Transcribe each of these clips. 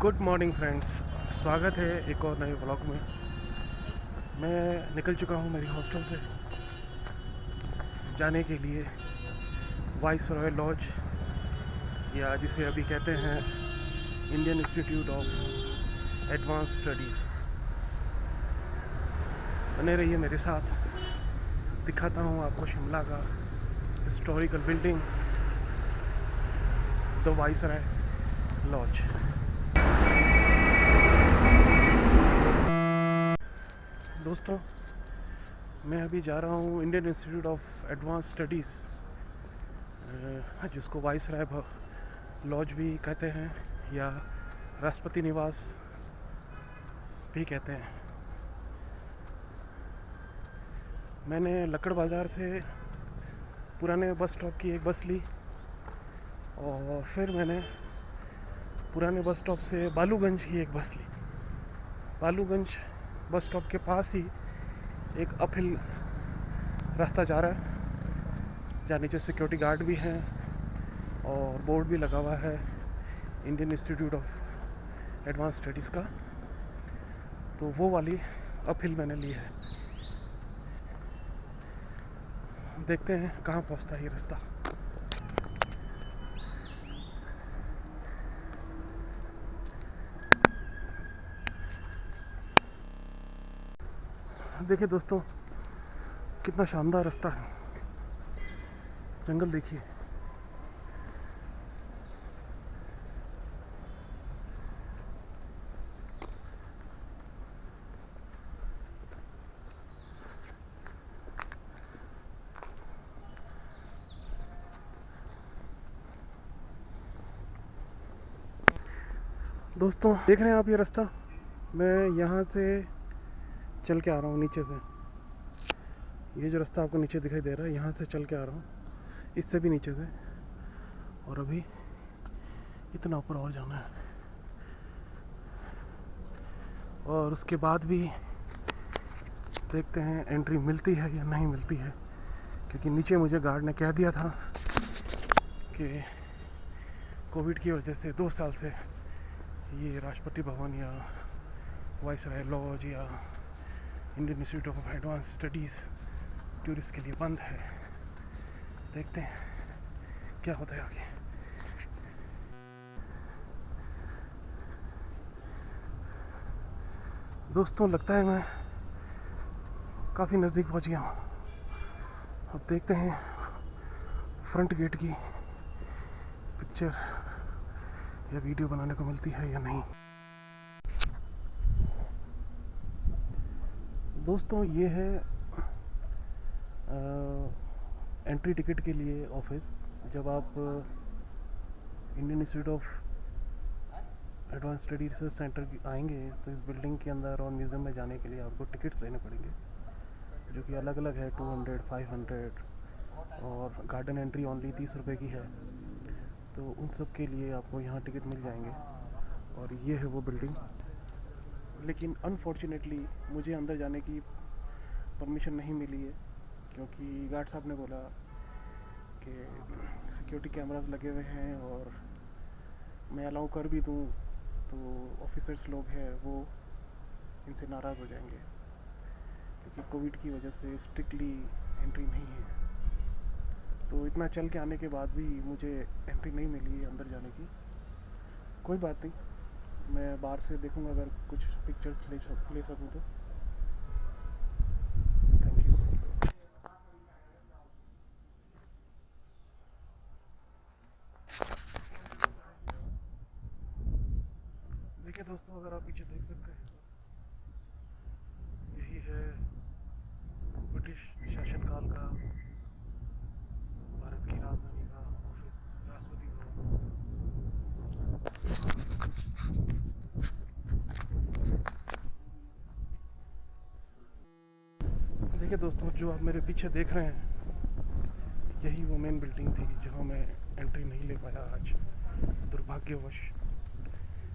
Good morning friends, स्वागत है एक और नए व्लॉग में। मैं निकल चुका हूँ मेरी हॉस्टल से जाने के लिए वाइस रॉय लॉज, या जिसे अभी कहते हैं Indian Institute of Advance Studies. बने रहिए मेरे साथ, दिखाता हूँ आपको शिमला का historical building, the Viceroy Lodge. दोस्तों, मैं अभी जा रहा हूँ Indian Institute of Advance Studies, जिसको वाइस रॉय लॉज भी कहते हैं या राष्ट्रपति निवास भी कहते हैं। मैंने लक्कड़ बाज़ार से पुराने बस स्टॉप की एक बस ली और फिर मैंने पुराने बस स्टॉप से बालूगंज की एक बस ली। बालूगंज बस स्टॉप के पास ही एक अपहिल रास्ता जा रहा है, जहाँ नीचे सिक्योरिटी गार्ड भी हैं और बोर्ड भी लगा हुआ है Indian Institute of Advance studies का। तो वो वाली अपहिल मैंने ली है। देखते हैं कहाँ पहुँचता है ये रास्ता। देखिए दोस्तों, कितना शानदार रास्ता है। जंगल देखिए। दोस्तों, देख रहे हैं आप ये रास्ता? मैं यहाँ से चल के आ रहा हूँ नीचे से। ये जो रास्ता आपको नीचे दिखाई दे रहा है, यहाँ से चल के आ रहा हूँ, इससे भी नीचे से। और अभी इतना ऊपर और जाना है, और उसके बाद भी देखते हैं एंट्री मिलती है या नहीं मिलती है, क्योंकि नीचे मुझे गार्ड ने कह दिया था कि कोविड की वजह से 2 साल से ये राष्ट्रपति भवन या वाइस रॉय लॉज या Indian Institute of Advance studies tourist के लिए बंद है। देखते हैं क्या होता है आगे। दोस्तों, लगता है मैं काफ़ी नज़दीक पहुंच गया हूँ। अब देखते हैं फ्रंट गेट की पिक्चर या वीडियो बनाने को मिलती है या नहीं। दोस्तों, ये है एंट्री टिकट के लिए ऑफिस। जब आप Indian Institute of advance study research centre आएंगे तो इस बिल्डिंग के अंदर और म्यूज़ियम में जाने के लिए आपको टिकट्स लेने पड़ेंगे, जो कि अलग अलग है, 200, 500, और गार्डन एंट्री ओनली 30 रुपये की है। तो उन सब के लिए आपको यहाँ टिकट मिल जाएंगे। और ये है वो बिल्डिंग। लेकिन अनफॉर्चुनेटली मुझे अंदर जाने की परमिशन नहीं मिली है, क्योंकि गार्ड साहब ने बोला कि सिक्योरिटी कैमरास लगे हुए हैं, और मैं अलाउ कर भी दूँ तो ऑफिसर्स लोग हैं वो इनसे नाराज़ हो जाएंगे, क्योंकि कोविड की वजह से स्ट्रिक्टली एंट्री नहीं है। तो इतना चल के आने के बाद भी मुझे एंट्री नहीं मिली है अंदर जाने की। कोई बात नहीं, मैं बाहर से देखूंगा अगर कुछ पिक्चर्स ले सकूँ तो। Thank you. देखिए दोस्तों, अगर आप पीछे देख सकते हैं, यही है ब्रिटिश शासनकाल का भारत की राजधानी का ऑफिस, राष्ट्रपति भवन। देखिए दोस्तों, जो आप मेरे पीछे देख रहे हैं, यही वो मेन बिल्डिंग थी जहाँ मैं एंट्री नहीं ले पाया आज, दुर्भाग्यवश।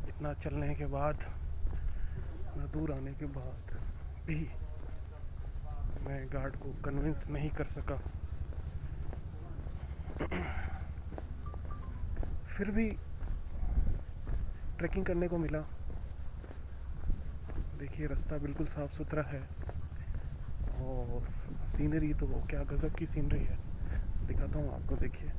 इतना चलने के बाद, इतना दूर आने के बाद भी मैं गार्ड को कन्विंस नहीं कर सका। फिर भी ट्रैकिंग करने को मिला। देखिए रास्ता बिल्कुल साफ़ सुथरा है और सीनरी तो क्या गज़ब की सीनरी है, दिखाता हूँ आपको। देखिए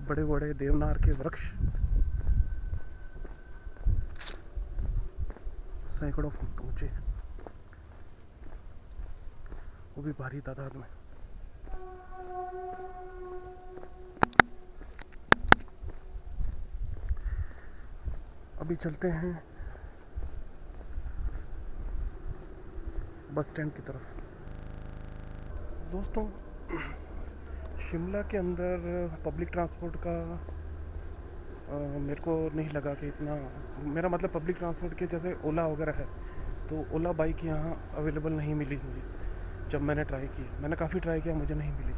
बड़े बड़े देवनार के वृक्ष सैकड़ों फुट ऊंचे, वो भी भारी तादाद में। अभी चलते हैं बस स्टैंड की तरफ। दोस्तों शिमला के अंदर पब्लिक ट्रांसपोर्ट का मेरे को नहीं लगा कि इतना, मेरा मतलब पब्लिक ट्रांसपोर्ट के जैसे ओला वगैरह है, तो ओला बाइक यहाँ अवेलेबल नहीं मिली मुझे। जब मैंने ट्राई की, मैंने काफ़ी ट्राई किया, मुझे नहीं मिली।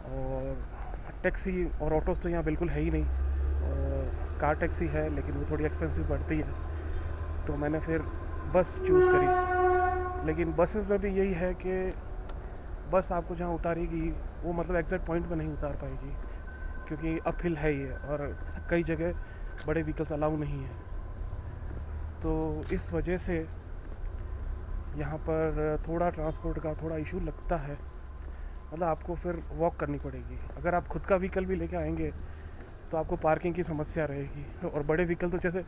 और टैक्सी और ऑटोज़ तो यहाँ बिल्कुल है ही नहीं। और कार टैक्सी है लेकिन वो थोड़ी एक्सपेंसिव पड़ती है, तो मैंने फिर बस चूज़ करी। लेकिन बसेस में भी यही है कि बस आपको जहाँ उतारेगी वो मतलब एग्जैक्ट पॉइंट पे नहीं उतार पाएगी, क्योंकि अप हिल है ये और कई जगह बड़े व्हीकल्स अलाउ नहीं है। तो इस वजह से यहाँ पर थोड़ा ट्रांसपोर्ट का थोड़ा इशू लगता है। मतलब आपको फिर वॉक करनी पड़ेगी। अगर आप खुद का व्हीकल भी लेके आएंगे तो आपको पार्किंग की समस्या रहेगी। और बड़े व्हीकल तो जैसे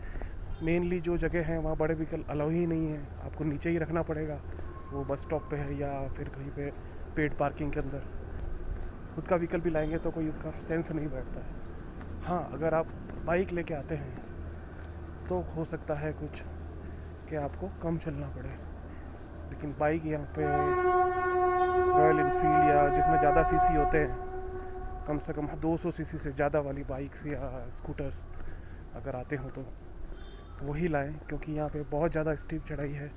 मेनली जो जगह है वहाँ बड़े व्हीकल अलाउ ही नहीं है, आपको नीचे ही रखना पड़ेगा, वो बस स्टॉप पे है या फिर कहीं पे पेड पार्किंग के अंदर। खुद का व्हीकल भी लाएंगे तो कोई उसका सेंस नहीं बैठता है। हाँ, अगर आप बाइक लेके आते हैं तो हो सकता है कुछ कि आपको कम चलना पड़े, लेकिन बाइक यहाँ पे रॉयल इनफील्ड या जिसमें ज़्यादा सीसी होते हैं, कम से कम 200 सीसी से ज़्यादा वाली बाइक्स या स्कूटर्स अगर आते हो तो वही लाएं, क्योंकि यहाँ पे बहुत ज़्यादा स्टीप चढ़ाई है।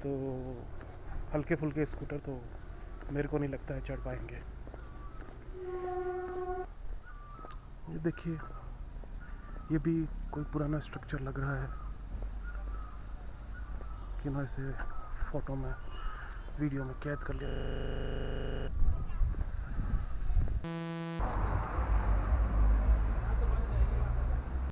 तो हल्के फुल्के स्कूटर तो मेरे को नहीं लगता है चढ़ पाएंगे। ये देखिए, ये भी कोई पुराना स्ट्रक्चर लग रहा है कि मैं इसे फ़ोटो में वीडियो में कैद कर लिया।